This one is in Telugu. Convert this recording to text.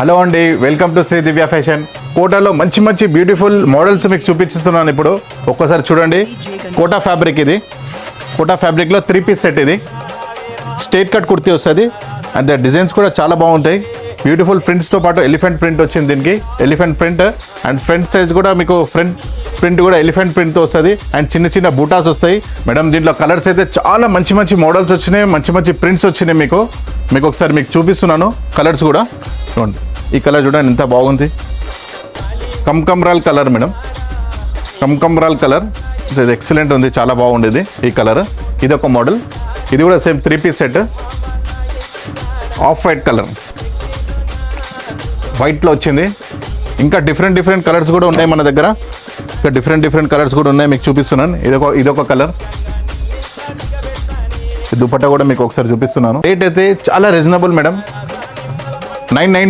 హలో అండి, welcome to Shri Divya fashion. కోటాలో మంచి మంచి బ్యూటిఫుల్ మోడల్స్ మీకు చూపించిస్తున్నాను. ఇప్పుడు ఒక్కసారి చూడండి. కోటా ఫ్యాబ్రిక్, ఇది కోటా ఫ్యాబ్రిక్లో 3 పీస్ సెట్. ఇది స్ట్రైట్ కట్ కుర్తీ వస్తుంది అండ్ డిజైన్స్ కూడా చాలా బాగుంటాయి. బ్యూటిఫుల్ ప్రింట్స్తో పాటు ఎలిఫెంట్ ప్రింట్ వచ్చింది దీనికి. Elephant print and front size కూడా మీకు ఫ్రంట్ ప్రింట్ కూడా ఎలిఫెంట్ ప్రింట్తో వస్తుంది అండ్ చిన్న చిన్న బూటాస్ వస్తాయి. మేడం దీంట్లో కలర్స్ అయితే చాలా మంచి మంచి మోడల్స్ వచ్చినాయి, మంచి మంచి ప్రింట్స్ వచ్చినాయి. మీకు ఒకసారి మీకు చూపిస్తున్నాను కలర్స్ కూడా. చూడండి, ఈ కలర్ చూడండి ఎంత బాగుంది. కమ్కమ్రాల్ కలర్ మేడం, కమ్కమ్రాల్ కలర్. ఇది ఎక్సలెంట్ ఉంది, చాలా బాగుండేది ఈ కలర్. ఇది ఒక మోడల్, ఇది కూడా same 3 piece set. Off white colour, వైట్లో వచ్చింది. ఇంకా డిఫరెంట్ కలర్స్ కూడా ఉన్నాయి మన దగ్గర. ఇంకా డిఫరెంట్ కలర్స్ కూడా ఉన్నాయి, మీకు చూపిస్తున్నాను. ఇదొక కలర్. దుపట్టా కూడా మీకు ఒకసారి చూపిస్తున్నాను. రేట్ అయితే చాలా రీజనబుల్ మేడం. 990